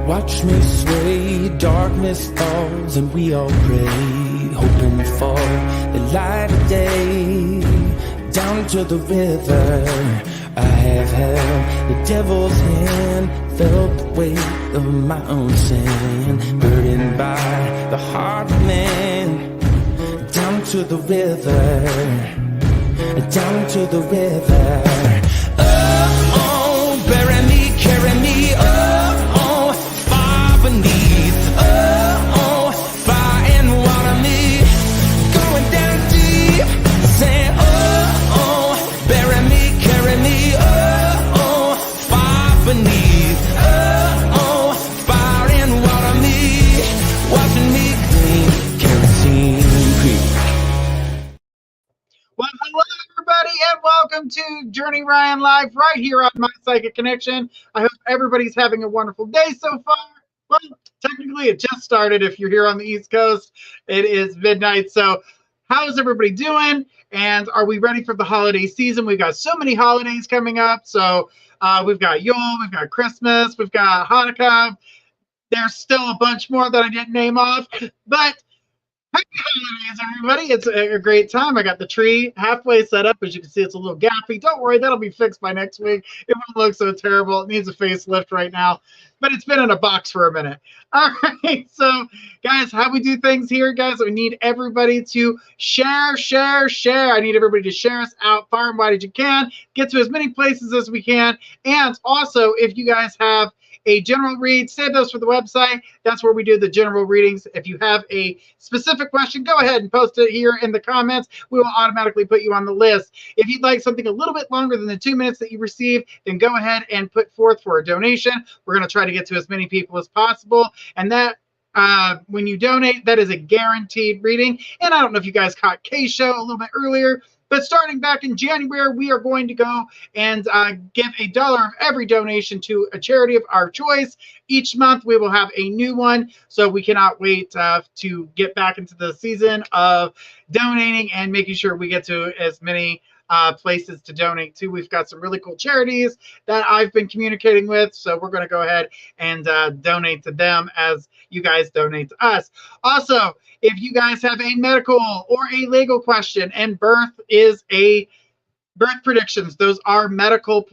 Watch me sway, darkness falls, and we all pray, hoping for the light of day. Down to the river, I have held the devil's hand, felt the weight of my own sin, burdened by the heart of man. Down to the river, down to the river. Oh, bury me, carry me, oh, far beneath, oh, fire and water me, going down deep, say, oh, bury me, carry me, oh, far beneath, oh, fire and water me, watching me clean, kerosene creek. Well, hello everybody, and welcome to Journey Ryan Live right here on My Psychic Connection. I hope everybody's having a wonderful day so far. Well, technically it just started if you're here on the East Coast. It is midnight, so how's everybody doing? And are we ready for the holiday season? We've got so many holidays coming up. So we've got Yule, we've got Christmas, we've got Hanukkah. There's still a bunch more that I didn't name off, but happy holidays, everybody. It's a great time. I got the tree halfway set up. As you can see, it's a little gappy. Don't worry, that'll be fixed by next week. It won't look so terrible. It needs a facelift right now, but it's been in a box for a minute. All right, so guys, how we do things here, guys, we need everybody to share. I need everybody to share us out far and wide as you can. Get to as many places as we can. And also, if you guys have a general read, save those for the website. That's where we do the general readings. If you have a specific question, go ahead and post it here in the comments. We will automatically put you on the list. If you'd like something a little bit longer than the 2 minutes that you receive, then go ahead and put forth for a donation. We're going to try to get to as many people as possible. And that when you donate, that is a guaranteed reading. And I don't know if you guys caught Kay's show a little bit earlier, but starting back in January, we are going to go and give $1 of every donation to a charity of our choice. Each month, we will have a new one. So we cannot wait to get back into the season of donating and making sure we get to as many places to donate to. We've got some really cool charities that I've been communicating with. So we're going to go ahead and donate to them as you guys donate to us. Also, if you guys have a medical or a legal question, and birth predictions, those are medical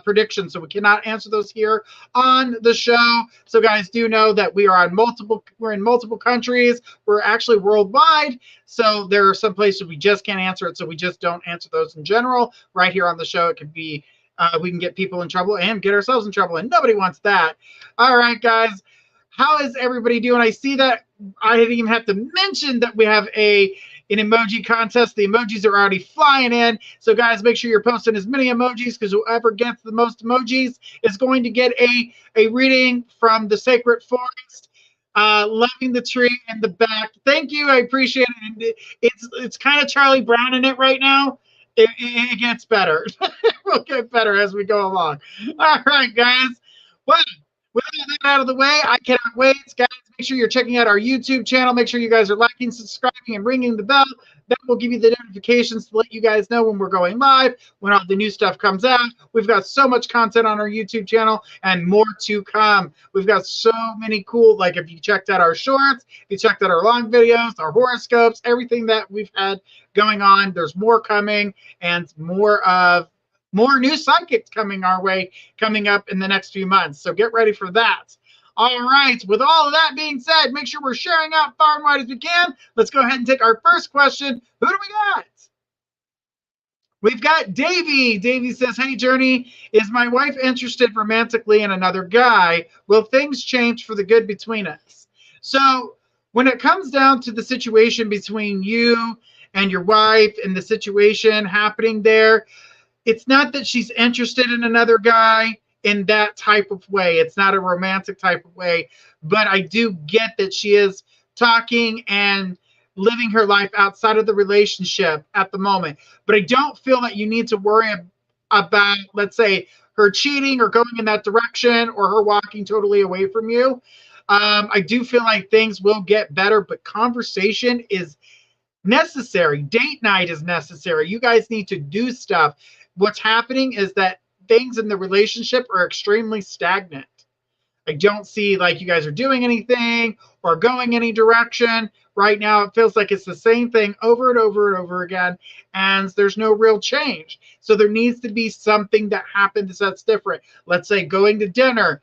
predictions, so we cannot answer those here on the show. So guys, do know that we're in multiple countries. We're actually worldwide, so there are some places we just can't answer it, so we just don't answer those in general. Right here on the show, it could be we can get people in trouble and get ourselves in trouble, and nobody wants that. All right, guys, how is everybody doing? I see that I didn't even have to mention that we have an emoji contest. The emojis are already flying in. So guys, make sure you're posting as many emojis, because whoever gets the most emojis is going to get a reading from the Sacred Forest. Loving the tree in the back. Thank you. I appreciate it. It's kind of Charlie Brown in it right now. It gets better. We'll get better as we go along. All right, guys. Well, with all that out of the way, I cannot wait. Guys, make sure you're checking out our YouTube channel. Make sure you guys are liking, subscribing, and ringing the bell. That will give you the notifications to let you guys know when we're going live, when all the new stuff comes out. We've got so much content on our YouTube channel and more to come. We've got so many cool, like if you checked out our shorts, if you checked out our long videos, our horoscopes, everything that we've had going on, there's more coming, and more new psychics coming our way, coming up in the next few months. So get ready for that. All right. With all of that being said, make sure we're sharing out far and wide as we can. Let's go ahead and take our first question. Who do we got? We've got Davey. Davey says, hey, Journey, is my wife interested romantically in another guy? Will things change for the good between us? So when it comes down to the situation between you and your wife and the situation happening there, it's not that she's interested in another guy in that type of way. It's not a romantic type of way, but I do get that she is talking and living her life outside of the relationship at the moment. But I don't feel that you need to worry about, let's say, her cheating or going in that direction, or her walking totally away from you. I do feel like things will get better, but conversation is necessary. Date night is necessary. You guys need to do stuff. What's happening is that things in the relationship are extremely stagnant. I don't see like you guys are doing anything or going any direction. Right now, it feels like it's the same thing over and over and over again, and there's no real change. So there needs to be something that happens that's different. Let's say going to dinner,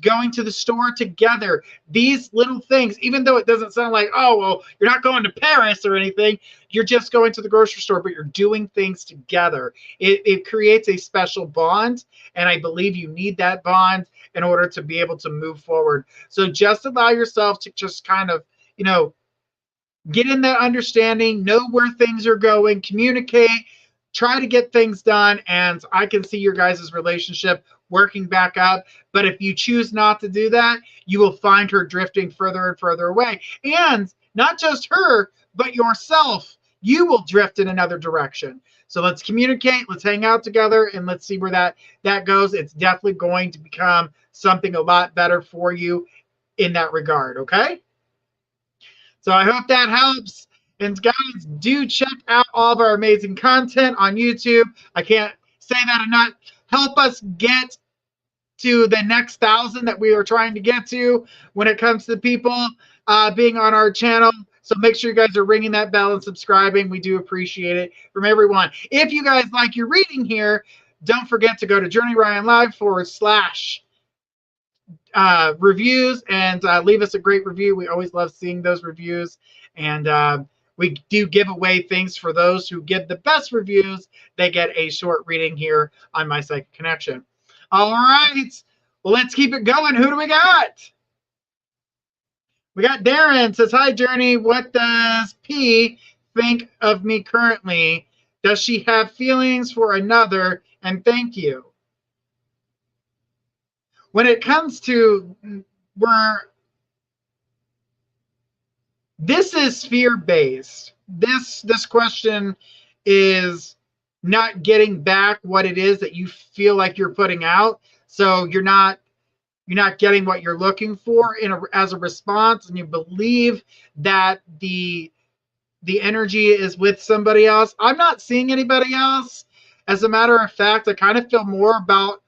going to the store together. These little things, even though it doesn't sound like, oh, well, you're not going to Paris or anything, you're just going to the grocery store, but you're doing things together. It creates a special bond, and I believe you need that bond in order to be able to move forward. So just allow yourself to just kind of, get in that understanding, know where things are going, communicate, try to get things done, and I can see your guys' relationship working back up. But if you choose not to do that, you will find her drifting further and further away. And not just her, but yourself. You will drift in another direction. So let's communicate, let's hang out together, and let's see where that goes. It's definitely going to become something a lot better for you in that regard, okay? So I hope that helps. And guys, do check out all of our amazing content on YouTube. I can't say that enough. Help us get to the next 1,000 that we are trying to get to when it comes to people being on our channel. So make sure you guys are ringing that bell and subscribing. We do appreciate it from everyone. If you guys like your reading here, don't forget to go to Journey Ryan Live / reviews and leave us a great review. We always love seeing those reviews, and we do give away things for those who give the best reviews. They get a short reading here on My Psychic Connection. All right, well, let's keep it going. Who do we got? We got Darren. Says, hi Journey, what does P think of me currently? Does she have feelings for another? And thank you. When it comes to this is fear-based. This question is not getting back what it is that you feel like you're putting out. So you're not getting what you're looking for as a response, and you believe that the energy is with somebody else. I'm not seeing anybody else. As a matter of fact, I kind of feel more about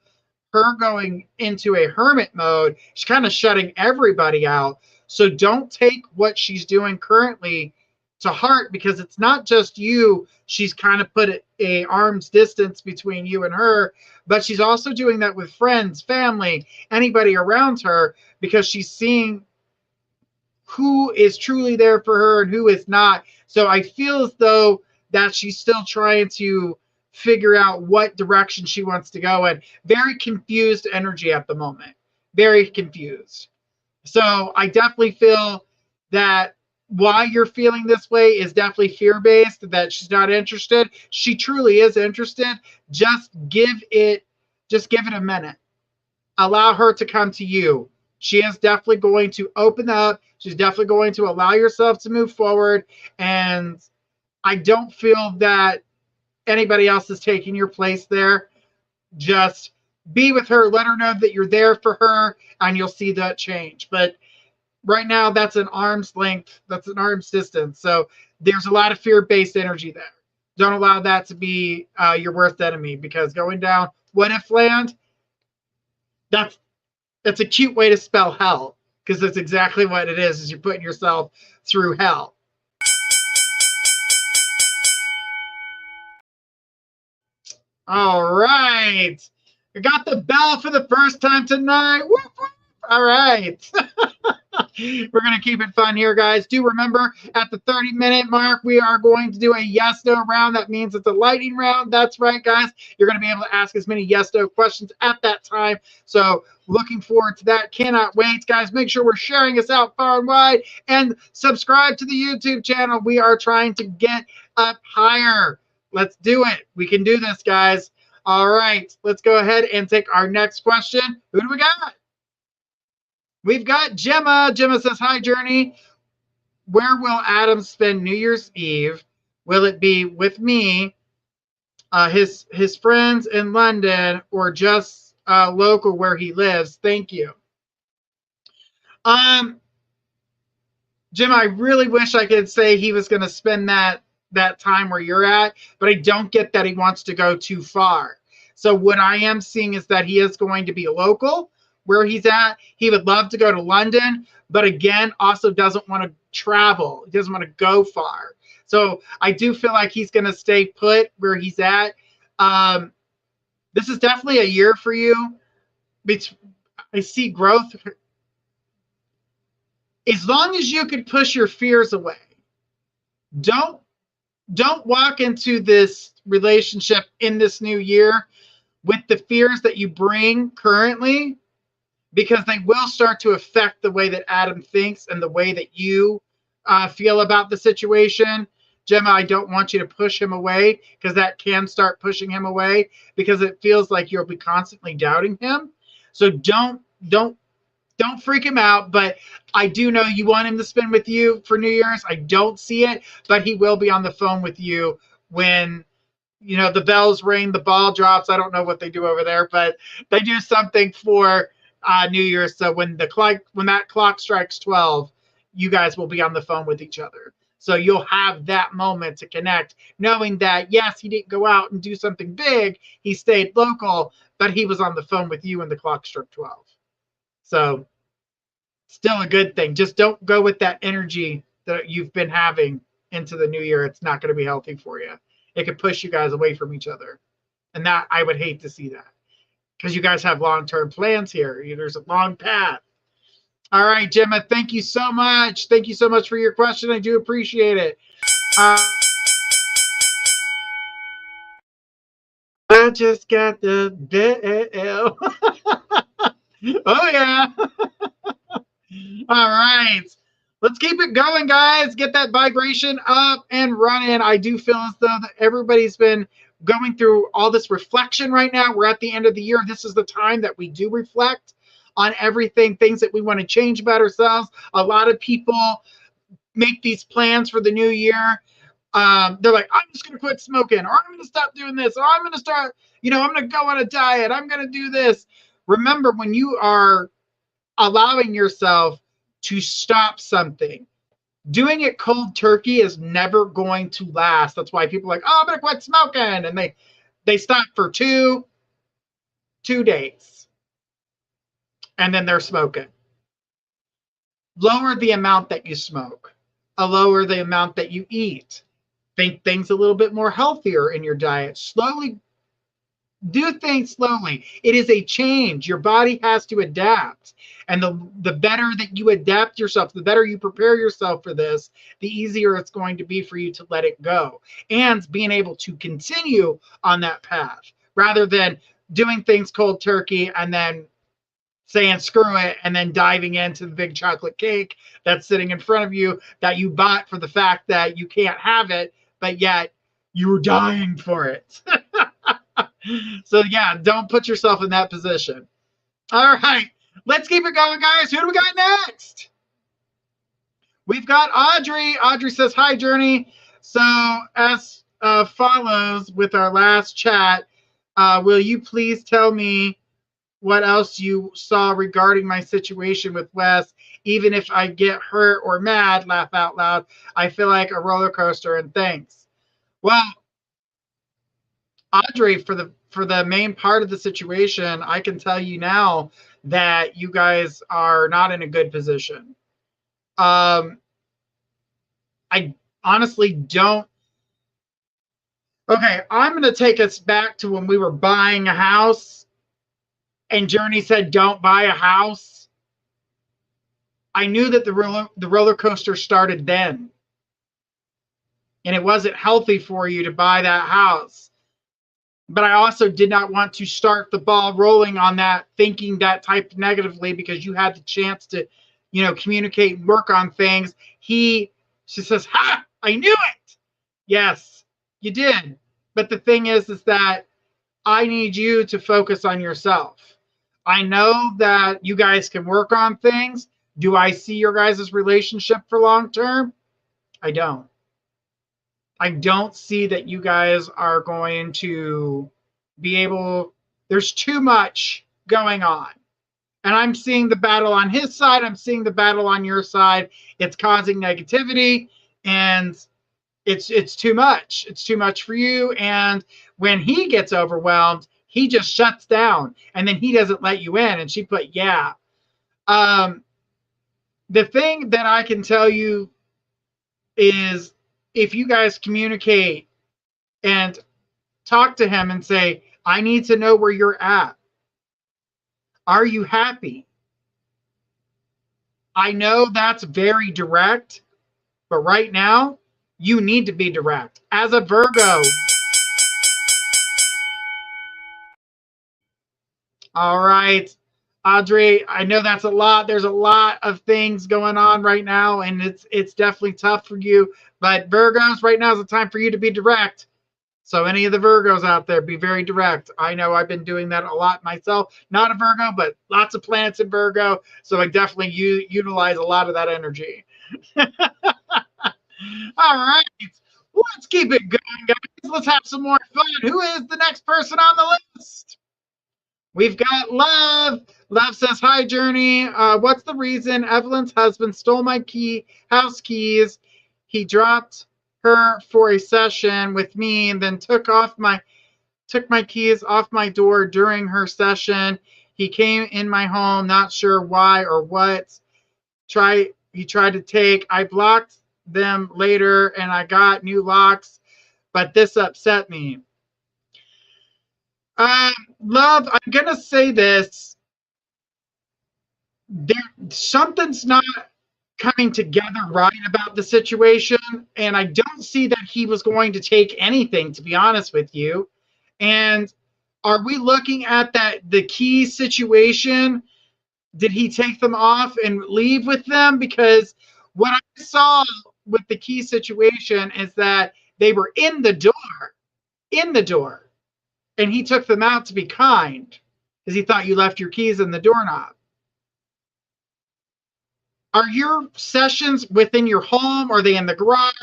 her going into a hermit mode. She's kind of shutting everybody out. So don't take what she's doing currently to heart, because it's not just you. She's kind of put a arm's distance between you and her, but she's also doing that with friends, family, anybody around her, because she's seeing who is truly there for her and who is not. So I feel as though that she's still trying to figure out what direction she wants to go in. Very confused energy at the moment. Very confused. So I definitely feel that why you're feeling this way is definitely fear-based, that she's not interested. She truly is interested. Just give it a minute. Allow her to come to you. She is definitely going to open up. She's definitely going to allow yourself to move forward. And I don't feel that anybody else is taking your place there. Just be with her. Let her know that you're there for her, and you'll see that change. But right now, that's an arm's length. That's an arm's distance. So there's a lot of fear-based energy there. Don't allow that to be your worst enemy, because going down what if land, that's a cute way to spell hell, because that's exactly what it is you're putting yourself through hell. All right. We got the bell for the first time tonight. Whoop, whoop. All right. We're going to keep it fun here, guys. Do remember, at the 30-minute mark, we are going to do a yes-no round. That means it's a lightning round. That's right, guys. You're going to be able to ask as many yes-no questions at that time. So looking forward to that. Cannot wait, guys. Make sure we're sharing this out far and wide, and subscribe to the YouTube channel. We are trying to get up higher. Let's do it. We can do this, guys. All right. Let's go ahead and take our next question. Who do we got? We've got Gemma. Gemma says, hi, Journey. Where will Adam spend New Year's Eve? Will it be with me, his friends in London, or just local where he lives? Thank you. Jim, I really wish I could say he was going to spend that time where you're at, but I don't get that he wants to go too far. So what I am seeing is that he is going to be local, where he's at. He would love to go to London, but again, also doesn't want to travel. He doesn't want to go far. So I do feel like he's going to stay put where he's at. This is definitely a year for you. I see growth. As long as you can push your fears away, don't walk into this relationship in this new year with the fears that you bring currently, because they will start to affect the way that Adam thinks and the way that you feel about the situation. Gemma, I don't want you to push him away, because that can start pushing him away, because it feels like you'll be constantly doubting him. So don't freak him out. But I do know you want him to spend with you for New Year's. I don't see it, but he will be on the phone with you when, you know, the bells ring, the ball drops. I don't know what they do over there, but they do something for New Year's. So when that clock strikes 12, you guys will be on the phone with each other. So you'll have that moment to connect, knowing that, yes, he didn't go out and do something big. He stayed local, but he was on the phone with you when the clock struck 12. So still a good thing. Just don't go with that energy that you've been having into the new year. It's not going to be healthy for you. It could push you guys away from each other. And that, I would hate to see that, because you guys have long-term plans here. There's a long path. All right, Gemma, thank you so much. Thank you so much for your question. I do appreciate it. I just got the bell. Oh, yeah. All right. Let's keep it going, guys. Get that vibration up and running. I do feel as though that everybody's been going through all this reflection right now. We're at the end of the year. This is the time that we do reflect on everything, things that we want to change about ourselves. A lot of people make these plans for the new year. They're like, I'm just going to quit smoking, or I'm going to stop doing this, or I'm going to start, I'm going to go on a diet. I'm going to do this. Remember, when you are allowing yourself to stop something, doing it cold turkey is never going to last. That's why people are like, oh, I'm going to quit smoking. And they stop for two days. And then they're smoking. Lower the amount that you smoke. Lower the amount that you eat. Think things a little bit more healthier in your diet. Slowly. Do things slowly. It is a change. Your body has to adapt. And the better that you adapt yourself, the better you prepare yourself for this, the easier it's going to be for you to let it go. And being able to continue on that path, rather than doing things cold turkey and then saying screw it and then diving into the big chocolate cake that's sitting in front of you that you bought for the fact that you can't have it, but yet you're dying for it. So yeah, don't put yourself in that position. All right, let's keep it going, guys. Who do we got next? We've got Audrey. Audrey says, hi, Journey. So as follows with our last chat, will you please tell me what else you saw regarding my situation with Wes? Even if I get hurt or mad, laugh out loud, I feel like a roller coaster, and thanks. Well, Audrey, for the main part of the situation, I can tell you now that you guys are not in a good position. I honestly don't. Okay, I'm going to take us back to when we were buying a house and Journey said, don't buy a house. I knew that the roller coaster started then. And it wasn't healthy for you to buy that house. But I also did not want to start the ball rolling on that, thinking that type negatively, because you had the chance to, communicate and work on things. She says, ha, I knew it. Yes, you did. But the thing is that I need you to focus on yourself. I know that you guys can work on things. Do I see your guys' relationship for long term? I don't. I don't see that you guys are going to be able. There's too much going on. And I'm seeing the battle on his side. I'm seeing the battle on your side. It's causing negativity, and it's too much. It's too much for you. And when he gets overwhelmed, he just shuts down and then he doesn't let you in. And she put, yeah. The thing that I can tell you is if you guys communicate and talk to him and say, I need to know where you're at. Are you happy? I know that's very direct, but right now you need to be direct. As a Virgo, all right, Audrey, I know that's a lot. There's a lot of things going on right now, and it's definitely tough for you. But Virgos, right now is the time for you to be direct. So any of the Virgos out there, be very direct. I know I've been doing that a lot myself. Not a Virgo, but lots of planets in Virgo. So I definitely utilize a lot of that energy. All right. Let's keep it going, guys. Let's have some more fun. Who is the next person on the list? We've got Love. Love says, hi, Journey. What's the reason Evelyn's husband stole my house keys? He dropped her for a session with me and then took my keys off my door during her session. He came in my home, not sure why or what. He tried to take. I blocked them later and I got new locks, but this upset me. Love, I'm gonna say this. Something's not coming together right about the situation, and I don't see that he was going to take anything, to be honest with you. And are we looking at the key situation? Did he take them off and leave with them? Because what I saw with the key situation is that they were in the door, and he took them out to be kind because he thought you left your keys in the doorknob. Are your sessions within your home? Are they in the garage?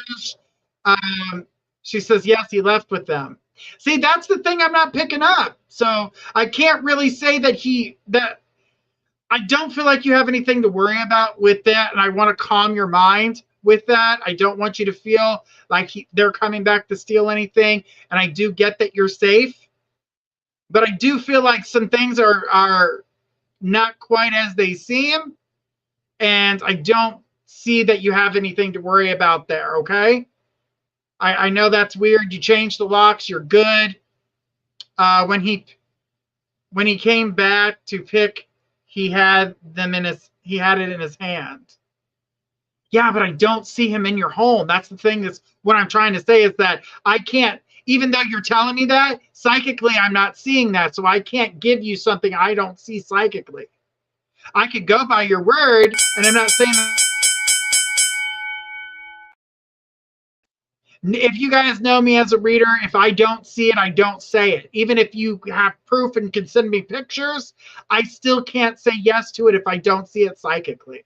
She says, yes, he left with them. See, that's the thing I'm not picking up. So I can't really say that I don't feel like you have anything to worry about with that. And I want to calm your mind with that. I don't want you to feel like they're coming back to steal anything. And I do get that you're safe. But I do feel like some things are not quite as they seem. And I don't see that you have anything to worry about there, okay? I know that's weird. You changed the locks. You're good. When he came back to pick, he had it in his hand. Yeah, but I don't see him in your home. That's the thing. That's what I'm trying to say is that I can't, even though you're telling me that, psychically, I'm not seeing that. So I can't give you something I don't see psychically. I could go by your word, and I'm not saying that. If you guys know me as a reader, if I don't see it, I don't say it. Even if you have proof and can send me pictures, I still can't say yes to it if I don't see it psychically.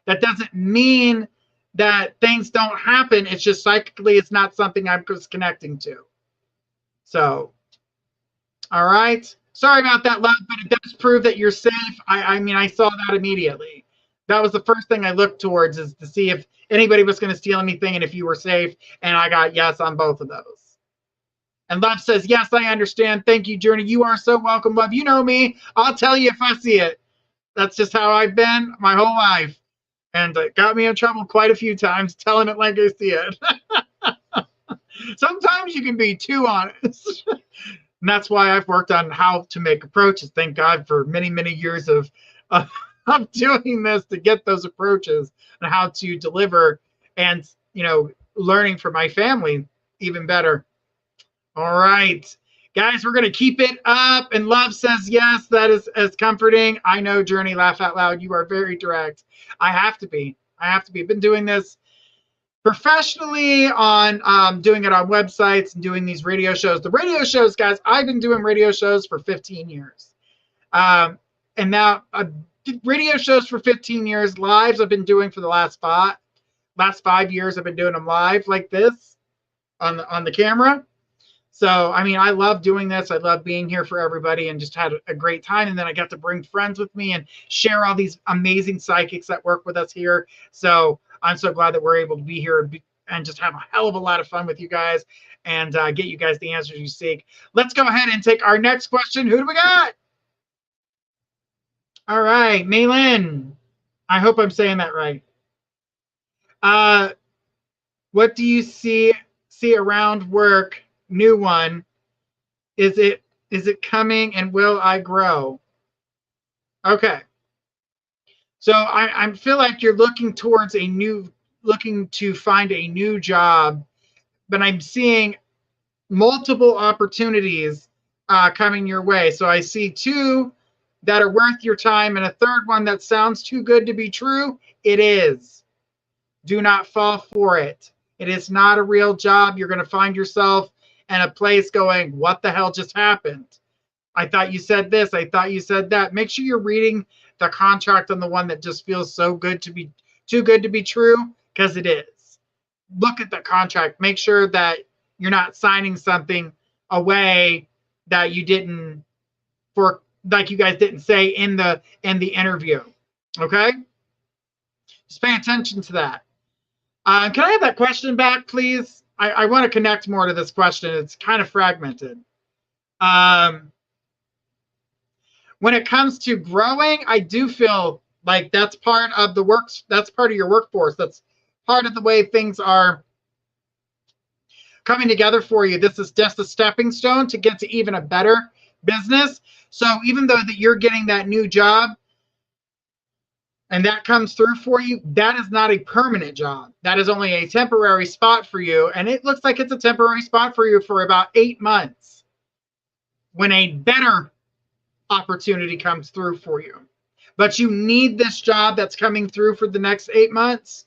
That doesn't mean that things don't happen. It's just psychically, it's not something I'm just connecting to. So, all right. Sorry about that, Love, but it does prove that you're safe. I mean, I saw that immediately. That was the first thing I looked towards, is to see if anybody was going to steal anything and if you were safe. And I got yes on both of those. And Love says, yes, I understand. Thank you, Journey. You are so welcome, Love. You know me. I'll tell you if I see it. That's just how I've been my whole life. And it got me in trouble quite a few times telling it like I see it. Sometimes you can be too honest. And that's why I've worked on how to make approaches. Thank God for many, many years of doing this to get those approaches and how to deliver and, learning from my family even better. All right, guys, we're going to keep it up. And Love says, yes, that is as comforting. I know, Journey, laugh out loud. You are very direct. I have to be. I've been doing this professionally on doing it on websites and doing these radio shows. The radio shows, guys, I've been doing radio shows for 15 years. And now radio shows for 15 years. Lives I've been doing for the last 5 years. I've been doing them live like this on the camera. So, I mean, I love doing this. I love being here for everybody and just had a great time. And then I got to bring friends with me and share all these amazing psychics that work with us here. So I'm so glad that we're able to be here and just have a hell of a lot of fun with you guys and get you guys the answers you seek. Let's go ahead and take our next question. Who do we got? All right, Maylin. I hope I'm saying that right. What do you see around work? New one. Is it coming, and will I grow? Okay. So I feel like you're looking towards looking to find a new job, but I'm seeing multiple opportunities coming your way. So I see 2 that are worth your time, and a third one that sounds too good to be true. It is. Do not fall for it. It is not a real job. You're going to find yourself in a place going, what the hell just happened? I thought you said this. I thought you said that. Make sure you're reading the contract on the one that just feels so good to be too good to be true, because it is. Look at the contract. Make sure that you're not signing something away that you didn't, for like you guys didn't say in the interview. Okay? Just pay attention to that. Can I have that question back, please? I want to connect more to this question. It's kind of fragmented. When it comes to growing, I do feel like that's part of the works. That's part of your workforce. That's part of the way things are coming together for you. This is just a stepping stone to get to even a better business. So even though that you're getting that new job and that comes through for you, that is not a permanent job. That is only a temporary spot for you. And it looks like it's a temporary spot for you for about 8 months when a better opportunity comes through for you. But you need this job that's coming through for the next 8 months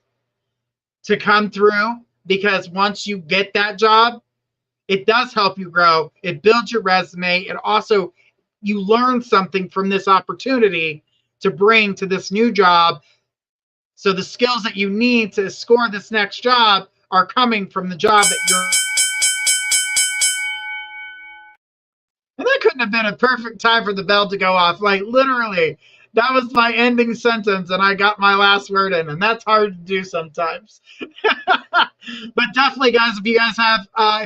to come through, because once you get that job, it does help you grow. It builds your resume. It also, you learn something from this opportunity to bring to this new job. So the skills that you need to score this next job are coming from the job that you're. And that couldn't have been a perfect time for the bell to go off. Like literally, that was my ending sentence, and I got my last word in, and that's hard to do sometimes. But definitely, guys, if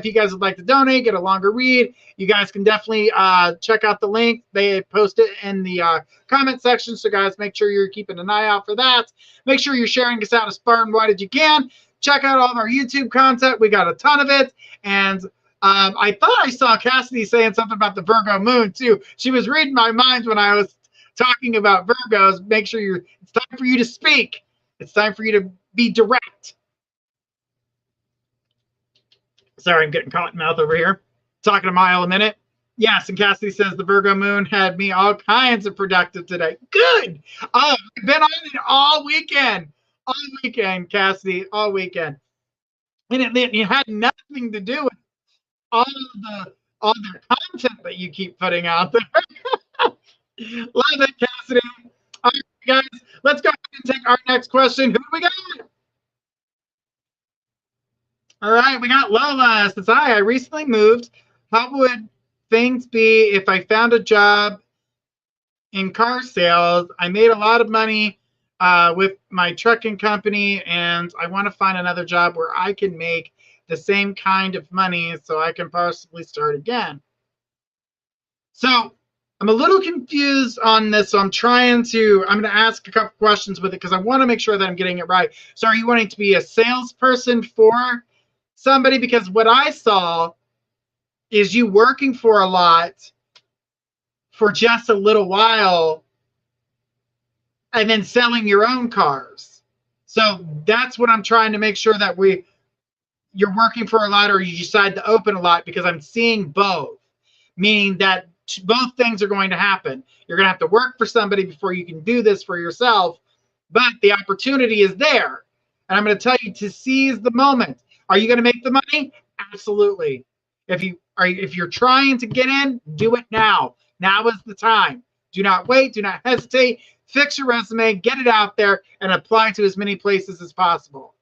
you guys would like to donate, get a longer read, you guys can definitely check out the link. They post it in the comment section. So, guys, make sure you're keeping an eye out for that. Make sure you're sharing us out as far and wide as you can. Check out all of our YouTube content. We got a ton of it, and I thought I saw Cassidy saying something about the Virgo moon too. She was reading my mind when I was talking about Virgos. Make sure it's time for you to speak. It's time for you to be direct. Sorry, I'm getting caught in mouth over here. Talking a mile a minute. Yes, and Cassidy says the Virgo moon had me all kinds of productive today. Good. Oh, I've been on it all weekend. All weekend, Cassidy, all weekend. And it had nothing to do with all the content that you keep putting out there. Love it, Cassidy. All right, guys, let's go ahead and take our next question. Who do we got? All right, we got Lola. Says, hi, I recently moved. How would things be if I found a job in car sales? I made a lot of money with my trucking company, and I want to find another job where I can make the same kind of money so I can possibly start again. So I'm a little confused on this. So I'm going to ask a couple questions with it because I want to make sure that I'm getting it right. So are you wanting to be a salesperson for somebody? Because what I saw is you working for a lot for just a little while and then selling your own cars. So that's what I'm trying to make sure that you're working for a lot or you decide to open a lot, because I'm seeing both, meaning that both things are going to happen. You're going to have to work for somebody before you can do this for yourself, but the opportunity is there. And I'm going to tell you to seize the moment. Are you going to make the money? Absolutely. If you're trying to get in, do it now. Now is the time. Do not wait. Do not hesitate. Fix your resume, get it out there, and apply to as many places as possible.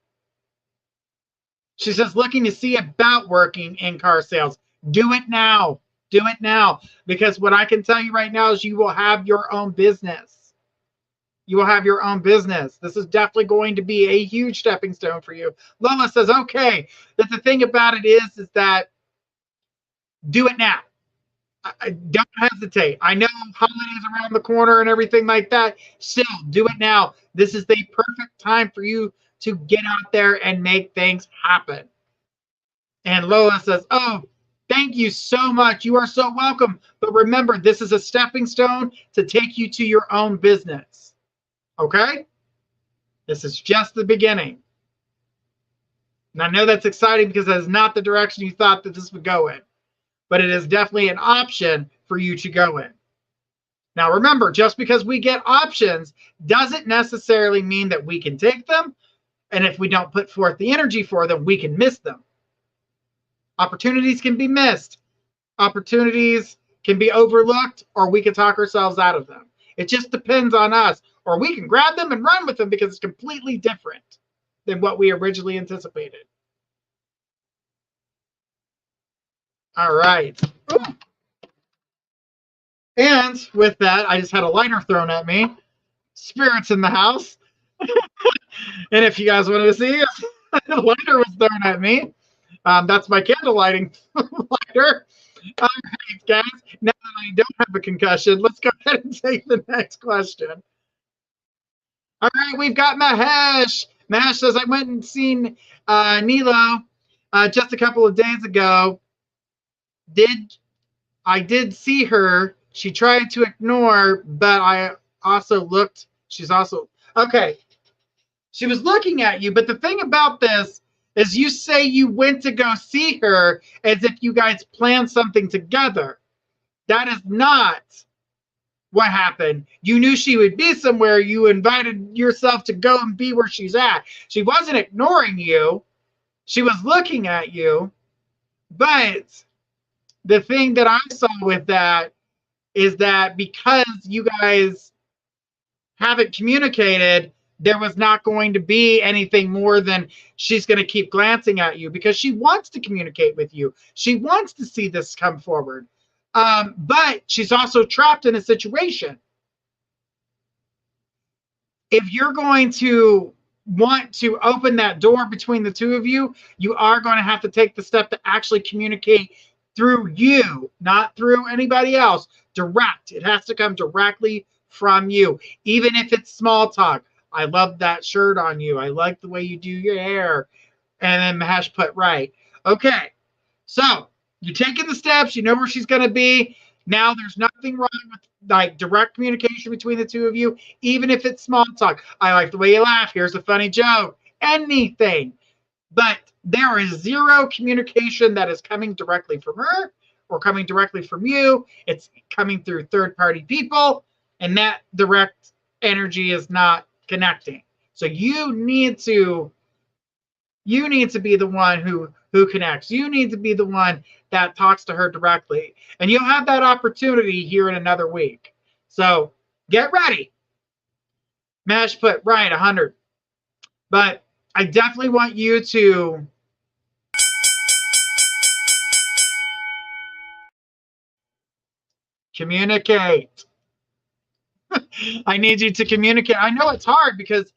She says, looking to see about working in car sales. Do it now. Do it now. Because what I can tell you right now is you will have your own business. You will have your own business. This is definitely going to be a huge stepping stone for you. Lola says, okay, but the thing about it is that do it now. Don't hesitate. I know holidays around the corner and everything like that. Still, do it now. This is the perfect time for you to get out there and make things happen. And Lola says, oh, thank you so much. You are so welcome. But remember, this is a stepping stone to take you to your own business. Okay? This is just the beginning. And I know that's exciting because that is not the direction you thought that this would go in. But it is definitely an option for you to go in. Now remember, just because we get options doesn't necessarily mean that we can take them. And if we don't put forth the energy for them, we can miss them. Opportunities can be missed. Opportunities can be overlooked, or we can talk ourselves out of them. It just depends on us. Or we can grab them and run with them because it's completely different than what we originally anticipated. All right. Ooh. And with that, I just had a lighter thrown at me. Spirits in the house. And if you guys wanted to see, the lighter was thrown at me. That's my candle lighting lighter. All right, guys. Now that I don't have a concussion, let's go ahead and take the next question. All right, we've got Mahesh. Mahesh says, I went and seen Nilo just a couple of days ago. I did see her. She tried to ignore, but I also looked. She's also, okay. She was looking at you, but the thing about this is you say you went to go see her as if you guys planned something together. That is not what happened. You knew she would be somewhere. You invited yourself to go and be where she's at. She wasn't ignoring you. She was looking at you. But the thing that I saw with that is that because you guys haven't communicated, there was not going to be anything more than she's going to keep glancing at you because she wants to communicate with you. She wants to see this come forward. But she's also trapped in a situation. If you're going to want to open that door between the two of you, you are going to have to take the step to actually communicate through you, not through anybody else. Direct. It has to come directly from you, even if it's small talk. I love that shirt on you. I like the way you do your hair. And then Mahesh put right. Okay. So you're taking the steps. You know where she's going to be. Now there's nothing wrong with like direct communication between the two of you, even if it's small talk. I like the way you laugh. Here's a funny joke. Anything. But there is zero communication that is coming directly from her or coming directly from you. It's coming through third-party people, and that direct energy is not connecting. So you need to be the one who connects. You need to be the one that talks to her directly. And you'll have that opportunity here in another week. So get ready. Mash put right 100. But I definitely want you to communicate. I need you to communicate. I know it's hard because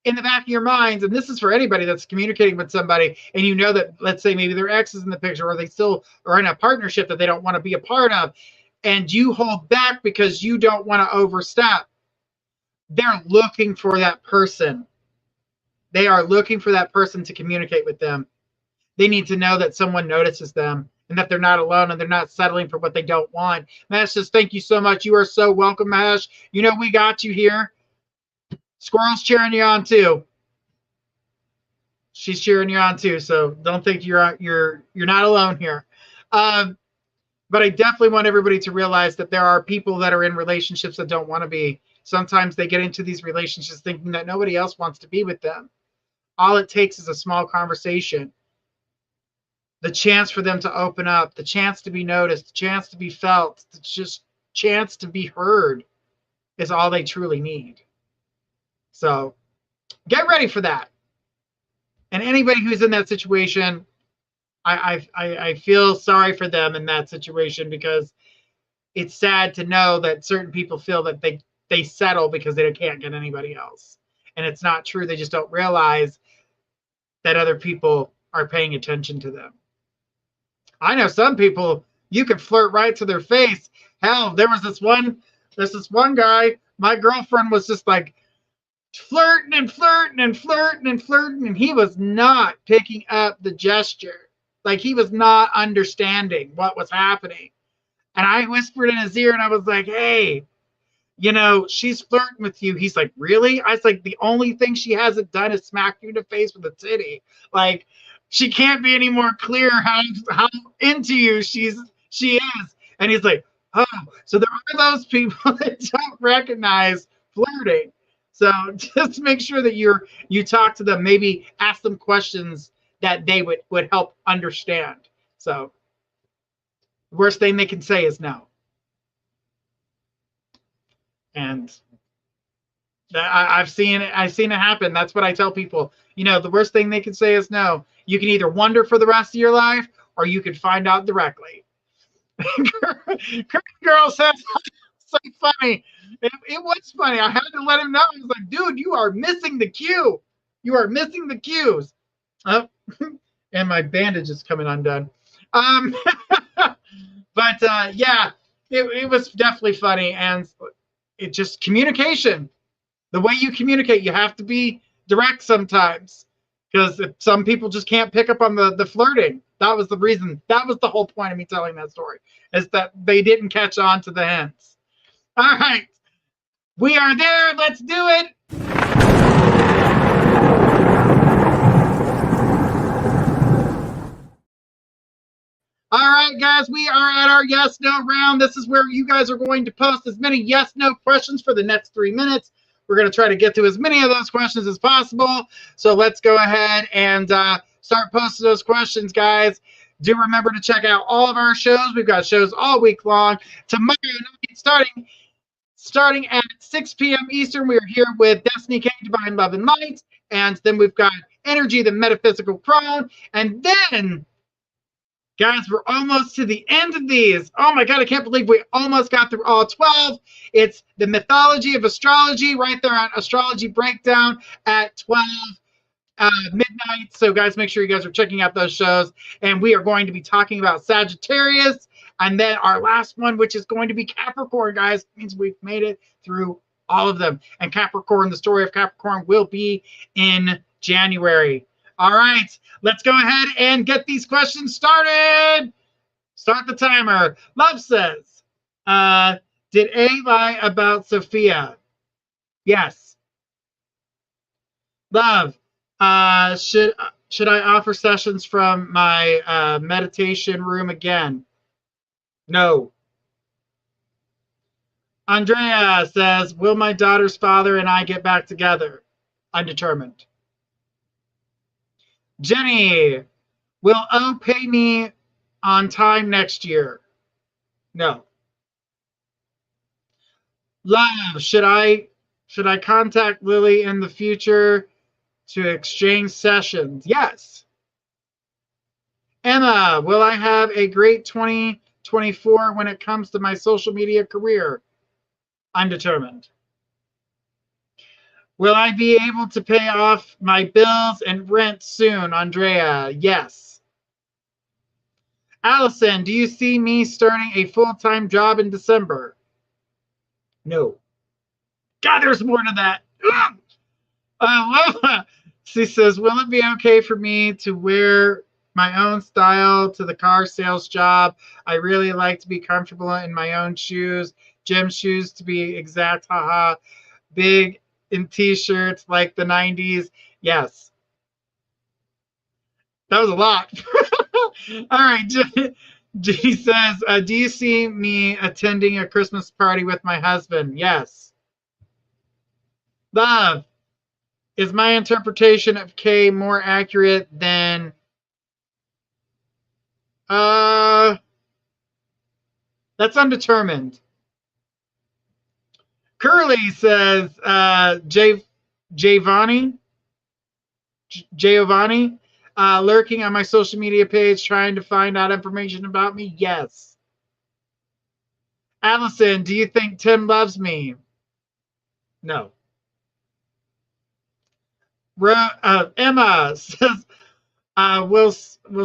in the back of your minds, and this is for anybody that's communicating with somebody, and you know that, let's say maybe their ex is in the picture or they still are in a partnership that they don't want to be a part of, and you hold back because you don't want to overstep. They're looking for that person. They are looking for that person to communicate with them. They need to know that someone notices them and that they're not alone and they're not settling for what they don't want. Mahesh says, thank you so much. You are so welcome, Mahesh. You know we got you here. Squirrel's cheering you on too. She's cheering you on too, so don't think you're not alone here. But I definitely want everybody to realize that there are people that are in relationships that don't want to be. Sometimes they get into these relationships thinking that nobody else wants to be with them. All it takes is a small conversation. The chance for them to open up, the chance to be noticed, the chance to be felt, the just chance to be heard is all they truly need. So get ready for that. And anybody who's in that situation, I feel sorry for them in that situation because it's sad to know that certain people feel that they they settle because they can't get anybody else. And it's not true. They just don't realize that other people are paying attention to them. I know some people, you can flirt right to their face. Hell, there's this one guy, my girlfriend was just like flirting and flirting and flirting and flirting, and he was not picking up the gesture. Like, he was not understanding what was happening. And I whispered in his ear and I was like, hey, you know, she's flirting with you. He's like, really? I was like, the only thing she hasn't done is smack you in the face with a titty. Like, she can't be any more clear how into you she is. And he's like, oh, so there are those people that don't recognize flirting. So just make sure that you talk to them, maybe ask them questions that they would help understand. So the worst thing they can say is no. And I've seen it happen. That's what I tell people. You know, the worst thing they can say is no. You can either wonder for the rest of your life, or you can find out directly. Girl says, so funny. It was funny. I had to let him know. I was like, dude, you are missing the cue. You are missing the cues. Oh, and my bandage is coming undone. But yeah, it was definitely funny. And it just communication. The way you communicate, you have to be direct sometimes, because some people just can't pick up on the flirting. That was the reason. That was the whole point of me telling that story, is that they didn't catch on to the hints. All right, we are there. Let's do it. All right, guys, we are at our yes/no round. This is where you guys are going to post as many yes/no questions for the next 3 minutes. We're going to try to get to as many of those questions as possible. So let's go ahead and start posting those questions, guys. Do remember to check out all of our shows. We've got shows all week long. Tomorrow night, starting at 6 p.m. Eastern, we are here with Destiny King, Divine Love and Light. And then we've got Energy, the Metaphysical Crone. And then, guys, we're almost to the end of these. Oh my God, I can't believe we almost got through all 12. It's the mythology of astrology right there on Astrology Breakdown at 12 midnight. So guys, make sure you guys are checking out those shows. And we are going to be talking about Sagittarius. And then our last one, which is going to be Capricorn, guys, means we've made it through all of them. And Capricorn, the story of Capricorn will be in January. All right, let's go ahead and get these questions started. Start the timer. Love says, did A lie about Sophia? Yes. Love, should I offer sessions from my meditation room again? No. Andrea says, will my daughter's father and I get back together? Undetermined. Jenny, will O pay me on time next year? No. Love, should I contact Lily in the future to exchange sessions? Yes. Emma, will I have a great 2024 when it comes to my social media career? Undetermined. Will I be able to pay off my bills and rent soon, Andrea? Yes. Allison, do you see me starting a full-time job in December? No. God, there's more to that. She says, will it be okay for me to wear my own style to the car sales job? I really like to be comfortable in my own shoes, gym shoes to be exact, haha. Big in t-shirts like the 90s. Yes. That was a lot. All right. G says, do you see me attending a Christmas party with my husband? Yes. Love, is my interpretation of K more accurate than that's undetermined. Curly says, Giovanni, lurking on my social media page trying to find out information about me? Yes. Allison, do you think Tim loves me? No. Emma says, will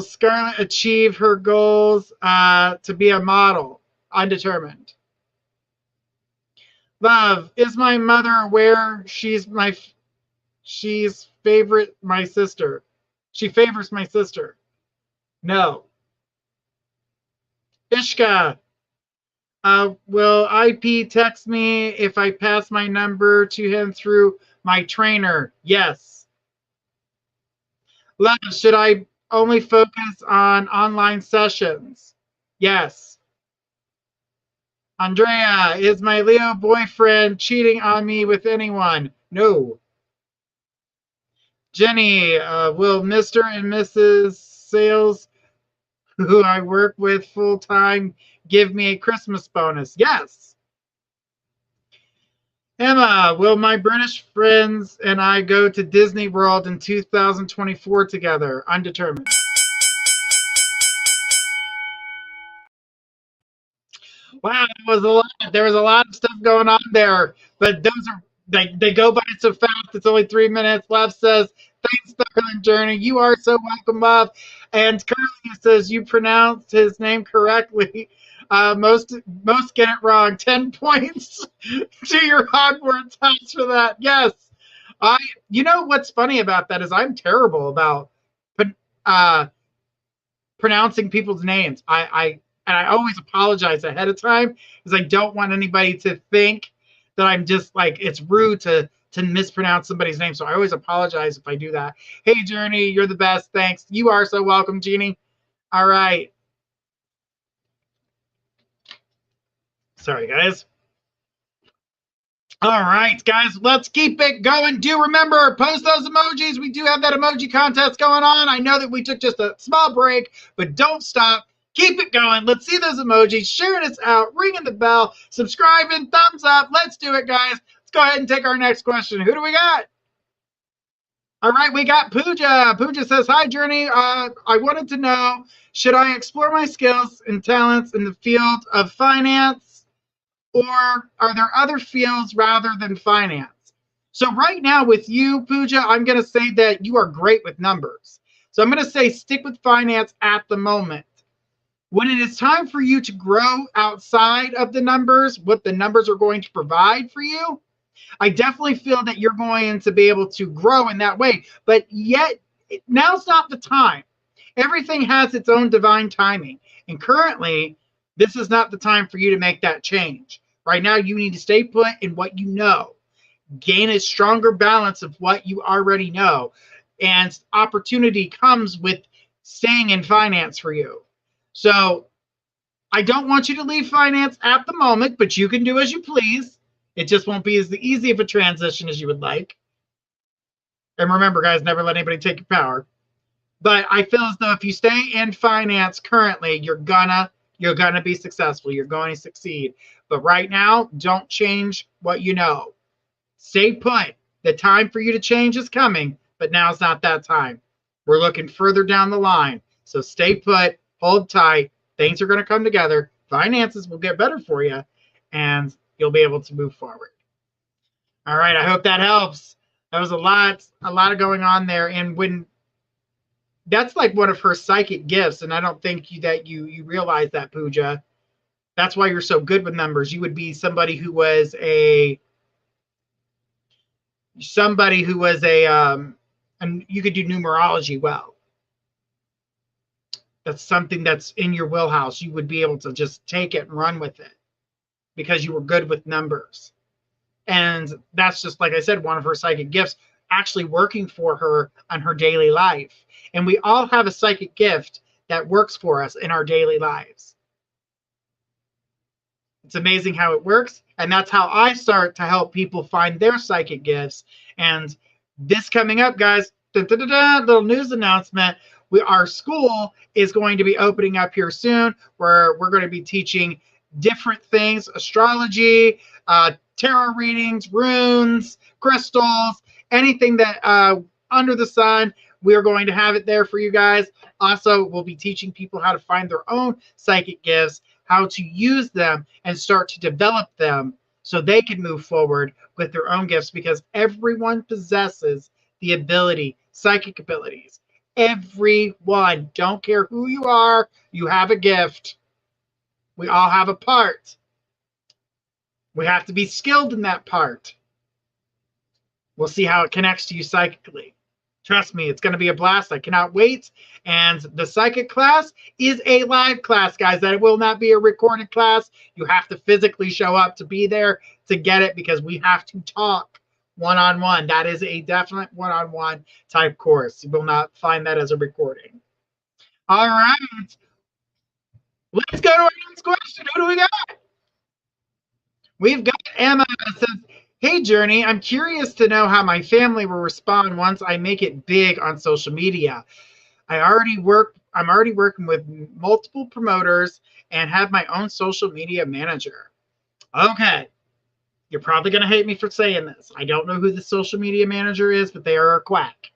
Scarlett achieve her goals to be a model? Undetermined. Love, is my mother aware she's favorite my sister? She favors my sister. No. Ishka, will IP text me if I pass my number to him through my trainer? Yes. Love, should I only focus on online sessions? Yes. Andrea, is my Leo boyfriend cheating on me with anyone? No. Jenny, will Mr. and Mrs. Sales, who I work with full time, give me a Christmas bonus? Yes. Emma, will my British friends and I go to Disney World in 2024 together? Undetermined. Wow, that was a lot. There was a lot of stuff going on there, but those are they go by so fast. It's only 3 minutes. Love says, "Thanks, darling Journey. You are so welcome, love." And Curly says, "You pronounced his name correctly. Most get it wrong. 10 points to your Hogwarts house for that." Yes, I. You know what's funny about that is I'm terrible about uh, pronouncing people's names. And I always apologize ahead of time because I don't want anybody to think that I'm just like, it's rude to mispronounce somebody's name. So I always apologize if I do that. Hey, Journey, you're the best. Thanks. You are so welcome, Jeannie. All right. Sorry, guys. All right, guys, let's keep it going. Do remember, post those emojis. We do have that emoji contest going on. I know that we took just a small break, but don't stop. Keep it going. Let's see those emojis, sharing us out, ringing the bell, subscribing, thumbs up. Let's do it, guys. Let's go ahead and take our next question. Who do we got? All right, we got Pooja. Pooja says, "Hi, Journey. I wanted to know, should I explore my skills and talents in the field of finance, or are there other fields rather than finance?" So right now with you, Pooja, I'm going to say that you are great with numbers. So I'm going to say stick with finance at the moment. When it is time for you to grow outside of the numbers, what the numbers are going to provide for you, I definitely feel that you're going to be able to grow in that way. But yet, now's not the time. Everything has its own divine timing. And currently, this is not the time for you to make that change. Right now, you need to stay put in what you know. Gain a stronger balance of what you already know. And opportunity comes with staying in finance for you. So I don't want you to leave finance at the moment, but you can do as you please. It just won't be as easy of a transition as you would like. And remember, guys, never let anybody take your power. But I feel as though if you stay in finance currently, you're gonna be successful. You're going to succeed. But right now, don't change what you know. Stay put. The time for you to change is coming, but now's not that time. We're looking further down the line. So stay put, hold tight. Things are going to come together. Finances will get better for you, and you'll be able to move forward. All right, I hope that helps. That was a lot of going on there. And when that's like one of her psychic gifts, and I don't think you realize that, Pooja. That's why you're so good with numbers. You would be somebody who was and you could do numerology well. That's something that's in your wheelhouse. You would be able to just take it and run with it because you were good with numbers. And that's just, like I said, one of her psychic gifts actually working for her on her daily life. And we all have a psychic gift that works for us in our daily lives. It's amazing how it works. And that's how I start to help people find their psychic gifts. And this coming up, guys, little news announcement. Our school is going to be opening up here soon, where we're going to be teaching different things: astrology, tarot readings, runes, crystals, anything that under the sun. We are going to have it there for you guys. Also, we'll be teaching people how to find their own psychic gifts, how to use them and start to develop them so they can move forward with their own gifts, because everyone possesses the ability, psychic abilities. Everyone, don't care who you are, you have a gift. We all have a part. We have to be skilled in that part. We'll see how it connects to you psychically. Trust me, it's going to be a blast. I cannot wait. And the psychic class is a live class, guys. That will not be a recorded class. You have to physically show up to be there to get it, because we have to talk one-on-one. That is a definite one-on-one type course. You will not find that as a recording. All right. Let's go to our next question. Who do we got? We've got Emma that says, hey, Journey, I'm curious to know how my family will respond once I make it big on social media. I'm already working with multiple promoters and have my own social media manager. Okay. You're probably going to hate me for saying this. I don't know who the social media manager is, but they are a quack.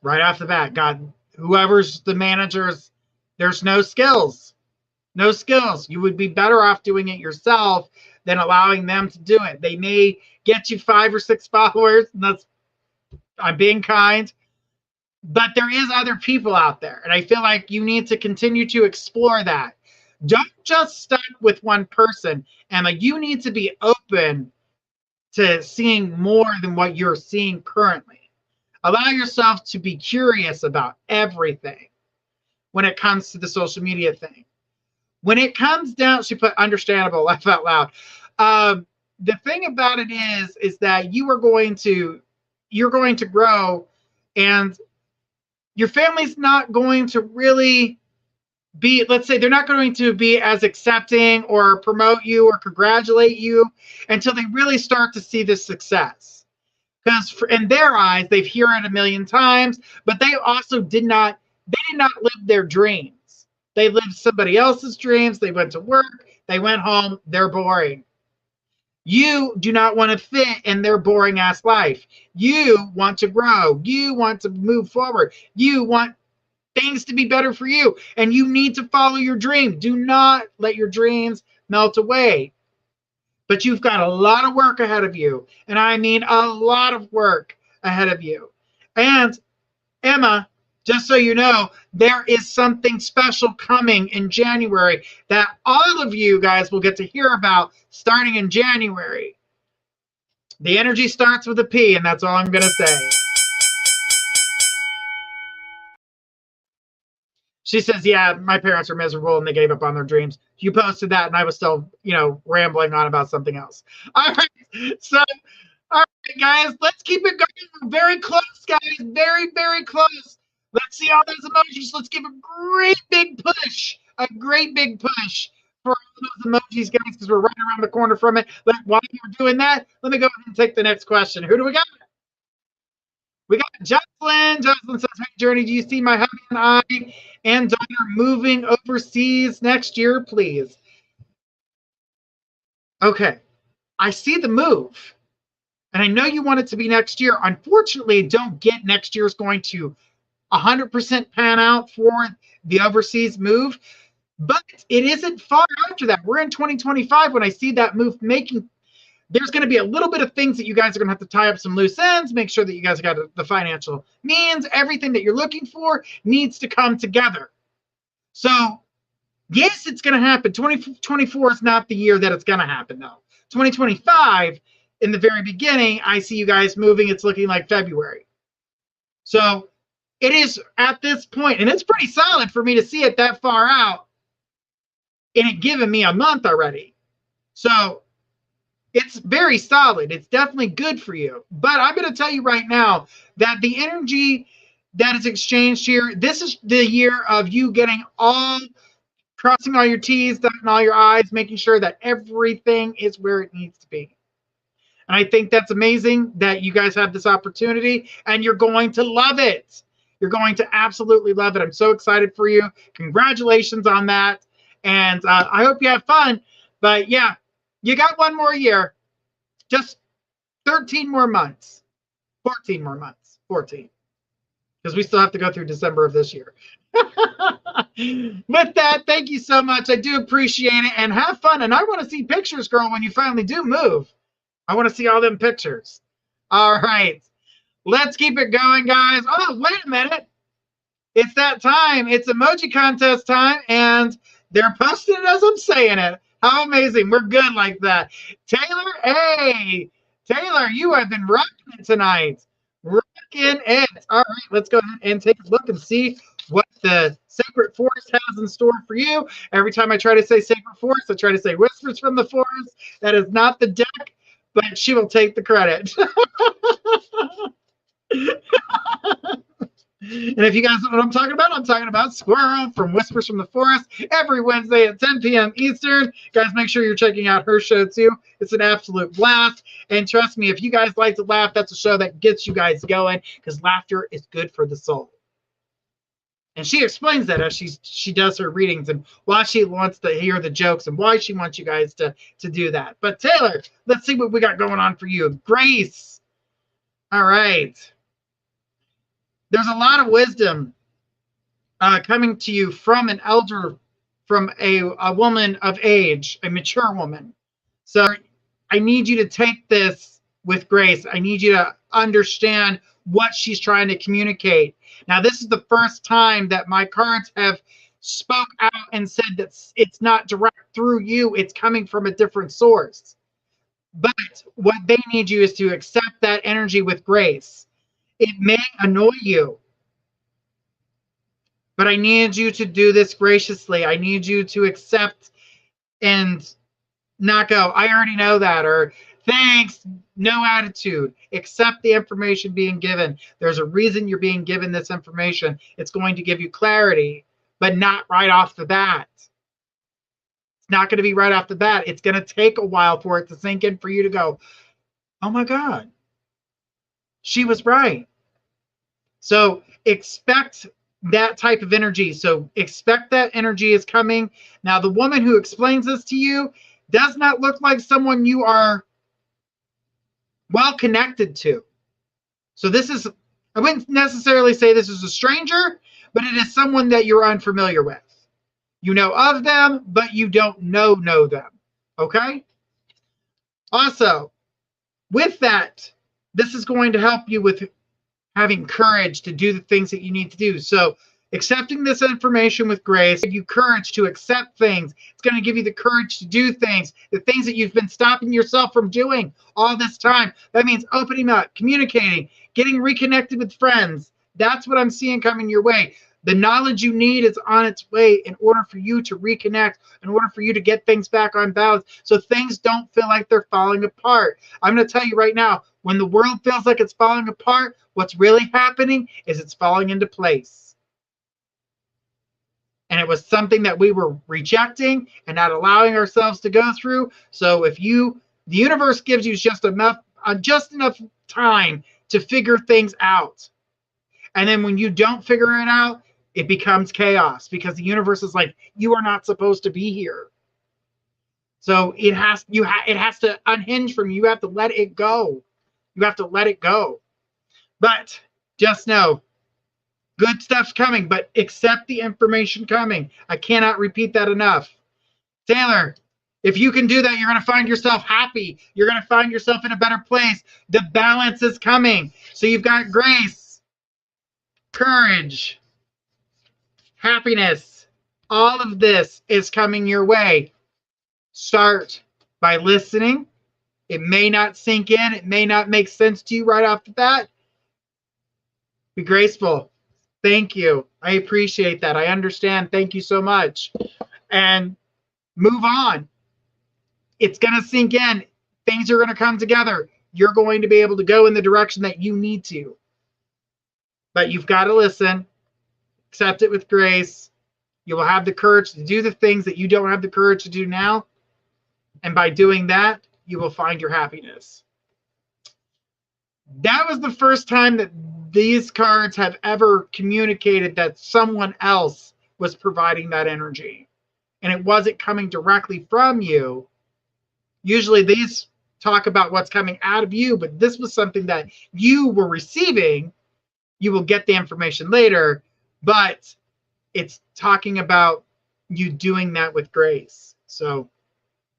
Right off the bat, God, whoever's the manager, there's no skills. No skills. You would be better off doing it yourself than allowing them to do it. They may get you 5 or 6 followers, and I'm being kind, but there is other people out there, and I feel like you need to continue to explore that. Don't just stuck with one person, Emma. You need to be open to seeing more than what you're seeing currently. Allow yourself to be curious about everything when it comes to the social media thing. When it comes down, she put understandable, laugh out loud. The thing about it is that you're going to grow, and your family's not going to really be, let's say, they're not going to be as accepting or promote you or congratulate you until they really start to see the success. Because in their eyes, they've heard it a million times, but they also did not live their dreams. They lived somebody else's dreams. They went to work. They went home. They're boring. You do not want to fit in their boring ass life. You want to grow. You want to move forward. You want things to be better for you. And you need to follow your dream. Do not let your dreams melt away. But you've got a lot of work ahead of you. And I mean a lot of work ahead of you. And Emma, just so you know, there is something special coming in January that all of you guys will get to hear about starting in January. The energy starts with a P, and that's all I'm going to say. She says, yeah, my parents are miserable and they gave up on their dreams. You posted that and I was still, rambling on about something else. All right. So, all right, guys, let's keep it going. We're very close, guys. Very, very close. Let's see all those emojis. Let's give a great big push. A great big push for all those emojis, guys, because we're right around the corner from it. While you're doing that, let me go ahead and take the next question. Who do we got? We got Jocelyn. Jocelyn says, hey, Journey, do you see my husband and I and daughter moving overseas next year, please? Okay. I see the move. And I know you want it to be next year. Unfortunately, don't get next year's going to 100% pan out for the overseas move. But it isn't far after that. We're in 2025 when I see that move making. There's going to be a little bit of things that you guys are going to have to tie up some loose ends, make sure that you guys got the financial means. Everything that you're looking for needs to come together. So, yes, it's going to happen. 2024 is not the year that it's going to happen, though. 2025, in the very beginning, I see you guys moving. It's looking like February. So, it is at this point, and it's pretty solid for me to see it that far out, and it given me a month already. So, it's very solid. It's definitely good for you. But I'm going to tell you right now that the energy that is exchanged here, this is the year of you crossing all your T's, dotting all your I's, making sure that everything is where it needs to be. And I think that's amazing that you guys have this opportunity, and you're going to love it. You're going to absolutely love it. I'm so excited for you. Congratulations on that. And I hope you have fun. But yeah, you got one more year, just 13 more months, 14 more months, 14. because we still have to go through December of this year. With that, thank you so much. I do appreciate it, and have fun. And I want to see pictures, girl, when you finally do move. I want to see all them pictures. All right. Let's keep it going, guys. Oh, wait a minute. It's that time. It's emoji contest time, and they're posting it as I'm saying it. How amazing. We're good like that. Taylor, hey. Taylor, you have been rocking it tonight. Rocking it. All right, let's go ahead and take a look and see what the Sacred Forest has in store for you. Every time I try to say Sacred Forest, I try to say Whispers from the Forest. That is not the deck, but she will take the credit. And if you guys know what I'm talking about Squirrel from Whispers from the Forest every Wednesday at 10 p.m. Eastern. Guys, make sure you're checking out her show too. It's an absolute blast. And trust me, if you guys like to laugh, that's a show that gets you guys going, because laughter is good for the soul. And she explains that as she does her readings, and why she wants to hear the jokes, and why she wants you guys to do that. But Taylor, let's see what we got going on for you. Grace. All right. There's a lot of wisdom coming to you from an elder, from a woman of age, a mature woman. So I need you to take this with grace. I need you to understand what she's trying to communicate. Now, this is the first time that my cards have spoke out and said that it's not direct through you. It's coming from a different source. But what they need you is to accept that energy with grace. It may annoy you, but I need you to do this graciously. I need you to accept and not go, I already know that, or thanks, no attitude. Accept the information being given. There's a reason you're being given this information. It's going to give you clarity, but not right off the bat. It's not going to be right off the bat. It's going to take a while for it to sink in, for you to go, oh my God, she was right. So expect that type of energy. So expect that energy is coming. Now, the woman who explains this to you does not look like someone you are well connected to. So this is, I wouldn't necessarily say this is a stranger, but it is someone that you're unfamiliar with. You know of them, but you don't know them. Okay? Also, with that, this is going to help you with having courage to do the things that you need to do. So accepting this information with grace, give you courage to accept things. It's going to give you the courage to do things, the things that you've been stopping yourself from doing all this time. That means opening up, communicating, getting reconnected with friends. That's what I'm seeing coming your way. The knowledge you need is on its way in order for you to reconnect, in order for you to get things back on balance, so things don't feel like they're falling apart. I'm going to tell you right now, when the world feels like it's falling apart, what's really happening is it's falling into place. And it was something that we were rejecting and not allowing ourselves to go through. So if the universe gives you just enough time to figure things out. And then when you don't figure it out, it becomes chaos, because the universe is like, you are not supposed to be here. So it has to unhinge from you. You have to let it go. You have to let it go. But just know, good stuff's coming, but accept the information coming. I cannot repeat that enough. Taylor, if you can do that, you're going to find yourself happy. You're going to find yourself in a better place. The balance is coming. So you've got grace, courage, happiness. All of this is coming your way. Start by listening. It may not sink in. It may not make sense to you right off the bat. Be graceful. Thank you. I appreciate that. I understand. Thank you so much. And move on. It's going to sink in. Things are going to come together. You're going to be able to go in the direction that you need to. But you've got to listen. Accept it with grace. You will have the courage to do the things that you don't have the courage to do now. And by doing that, you will find your happiness. That was the first time that these cards have ever communicated that someone else was providing that energy. And it wasn't coming directly from you. Usually these talk about what's coming out of you, but this was something that you were receiving you will get the information later, but it's talking about you doing that with grace. So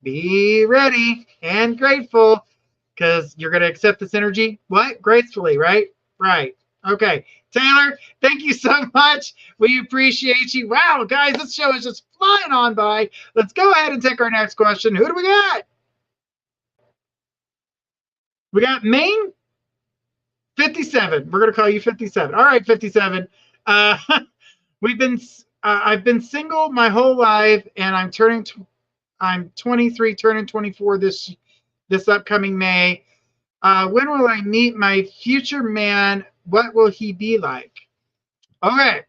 be ready and grateful, because you're going to accept this energy. What? Gracefully, right? Right. Okay. Taylor, thank you so much. We appreciate you. Wow, guys, this show is just flying on by. Let's go ahead and take our next question. Who do we got? We got Maine 57. We're going to call you 57. All right, 57. I've been single my whole life, and I'm 23, turning 24 this upcoming May. When will I meet my future man? What will he be like? Okay.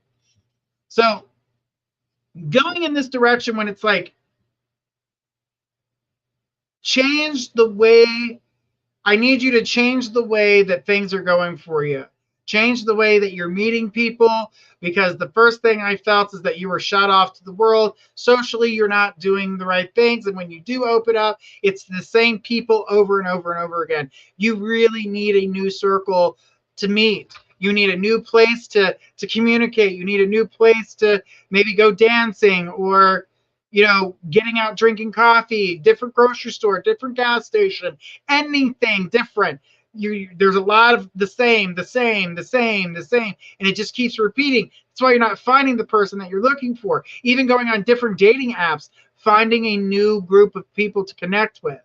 So going in this direction, when it's like, change the way, I need you to change the way that things are going for you. Change the way that you're meeting people, because the first thing I felt is that you were shut off to the world. Socially, you're not doing the right things. And when you do open up, it's the same people over and over and over again. You really need a new circle to meet. You need a new place to communicate. You need a new place to maybe go dancing, or, you know, getting out drinking coffee, different grocery store, different gas station, anything different. There's a lot of the same, and it just keeps repeating. That's why you're not finding the person that you're looking for. Even going on different dating apps, finding a new group of people to connect with.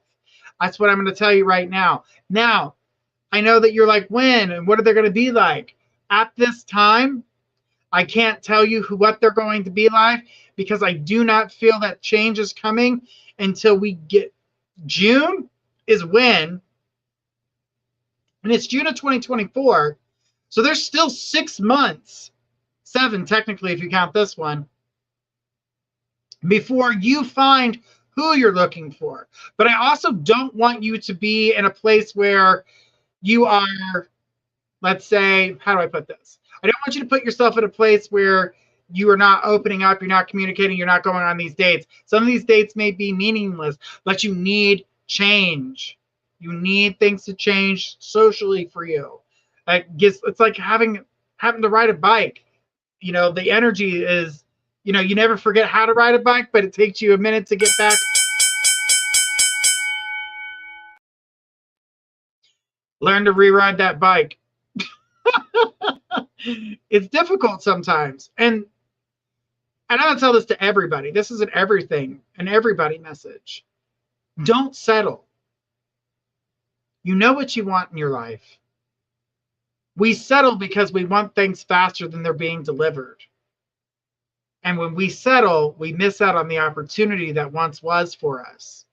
That's what I'm going to tell you right now. Now, I know that you're like, when and what are they going to be like? At this time, I can't tell you what they're going to be like, because I do not feel that change is coming until we get June is when. And it's June of 2024. So there's still 6 months, 7 technically if you count this one, before you find who you're looking for. But I also don't want you to be in a place where you are, let's say, how do I put this? I don't want you to put yourself in a place where you are not opening up, you're not communicating, you're not going on these dates. Some of these dates may be meaningless, but you need change. You need things to change socially for you. It's like having to ride a bike. You know, the energy is, you know, you never forget how to ride a bike, but it takes you a minute to get back. Learn to re-ride that bike. It's difficult sometimes. And I'm going to tell this to everybody. This is an everything and everybody message. Don't settle. You know what you want in your life. We settle because we want things faster than they're being delivered. And when we settle, we miss out on the opportunity that once was for us.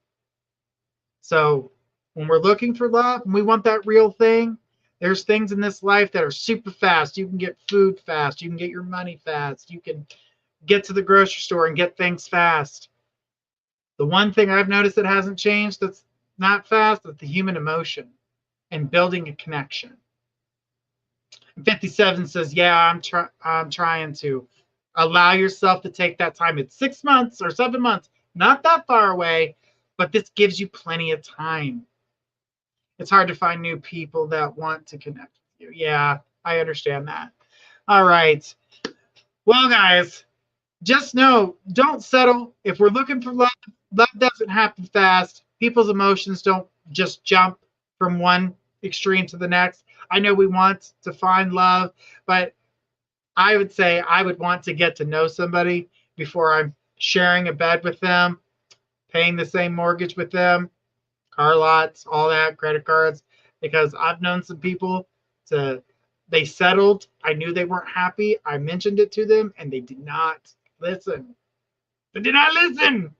So when we're looking for love and we want that real thing, there's things in this life that are super fast. You can get food fast. You can get your money fast. You can get to the grocery store and get things fast. The one thing I've noticed that hasn't changed that's not fast is the human emotion and building a connection. 57 says, yeah, I'm trying to allow yourself to take that time. It's 6 months or 7 months, not that far away, but this gives you plenty of time. It's hard to find new people that want to connect with you. Yeah, I understand that. All right. Well, guys, just know, don't settle. If we're looking for love, love doesn't happen fast. People's emotions don't just jump from one extreme to the next. I know we want to find love, but I would say I would want to get to know somebody before I'm sharing a bed with them, paying the same mortgage with them, car lots, all that, credit cards, because I've known some people they settled. I knew they weren't happy. I mentioned it to them and they did not listen. They did not listen.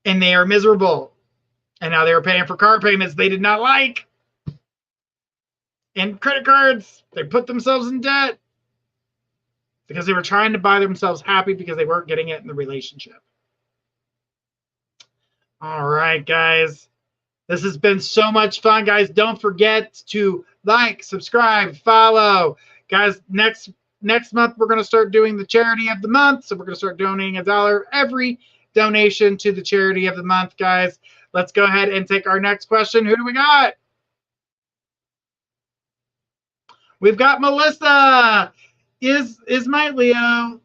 And they are miserable. And now they were paying for car payments they did not like. And credit cards, they put themselves in debt because they were trying to buy themselves happy because they weren't getting it in the relationship. All right, guys. This has been so much fun, guys. Don't forget to like, subscribe, follow. Guys, next month, we're going to start doing the charity of the month. So we're going to start donating $1 every donation to the charity of the month, guys. Let's go ahead and take our next question. Who do we got? We've got Melissa. Is my Leo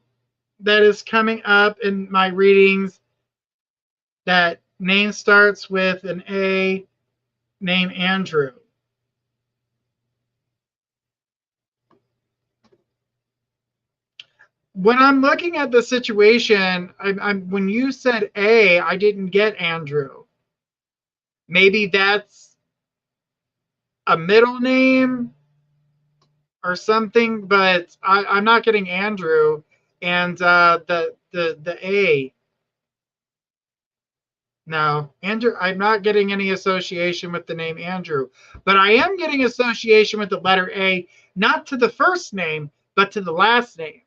that is coming up in my readings that name starts with an A, name Andrew? When I'm looking at the situation, when you said A, I didn't get Andrew. Maybe that's a middle name or something, but I'm not getting Andrew. And the A. No, Andrew, I'm not getting any association with the name Andrew, but I am getting association with the letter A, not to the first name, but to the last name.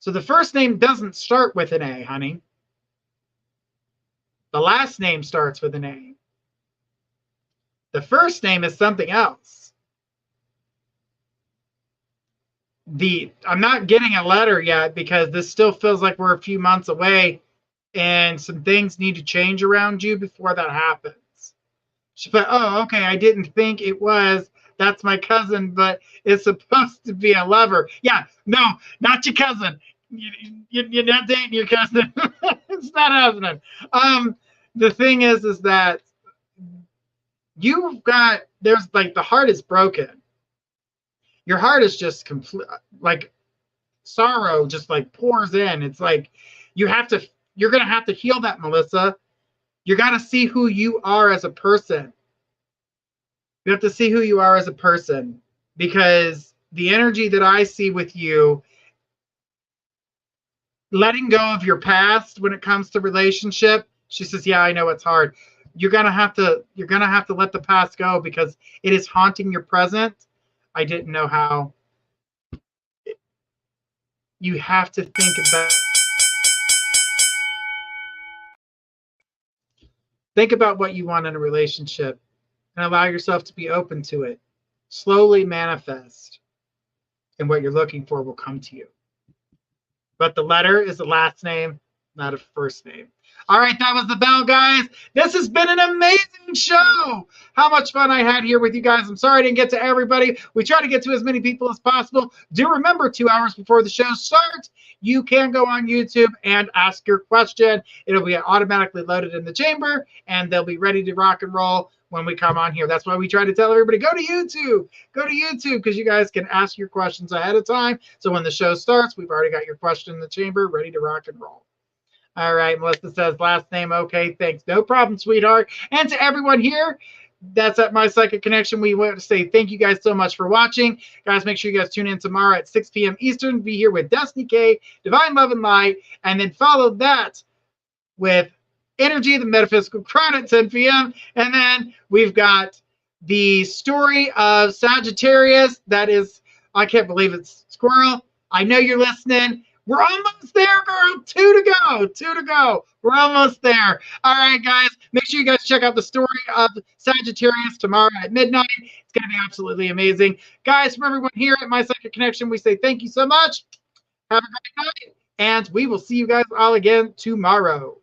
So the first name doesn't start with an A, honey. The last name starts with an A. The first name is something else. I'm not getting a letter yet because this still feels like we're a few months away and some things need to change around you before that happens. But, oh, okay, I didn't think it was. That's my cousin, but it's supposed to be a lover. Yeah, no, not your cousin. You're not dating your cousin. It's not happening. The thing is that there's like the heart is broken. Your heart is just complete, like sorrow just like pours in. It's like you're going to have to heal that, Melissa. You got to see who you are as a person. You have to see who you are as a person, because the energy that I see with you, letting go of your past when it comes to relationship. She says, yeah, I know it's hard. You're going to have to let the past go because it is haunting your present. I didn't know how. You have to think about what you want in a relationship and allow yourself to be open to it. Slowly manifest, and what you're looking for will come to you. But the letter is the last name, not a first name. All right, that was the bell, guys. This has been an amazing show. How much fun I had here with you guys. I'm sorry I didn't get to everybody. We try to get to as many people as possible. Do remember, 2 hours before the show starts, you can go on YouTube and ask your question. It'll be automatically loaded in the chamber, and they'll be ready to rock and roll when we come on here. That's why we try to tell everybody, go to YouTube. Go to YouTube, because you guys can ask your questions ahead of time. So when the show starts, we've already got your question in the chamber, ready to rock and roll. All right, Melissa says, last name, okay, thanks. No problem, sweetheart. And to everyone here, that's at My Psychic Connection. We want to say thank you guys so much for watching. Guys, make sure you guys tune in tomorrow at 6 p.m. Eastern. Be here with Destiny K, Divine Love and Light, and then follow that with Energy, the Metaphysical Crown at 10 p.m. And then we've got the story of Sagittarius. That is, I can't believe it's Squirrel. I know you're listening. We're almost there, girl. 2 to go. 2 to go. We're almost there. All right, guys. Make sure you guys check out the story of Sagittarius tomorrow at midnight. It's going to be absolutely amazing. Guys, from everyone here at My Psychic Connection, we say thank you so much. Have a great night. And we will see you guys all again tomorrow.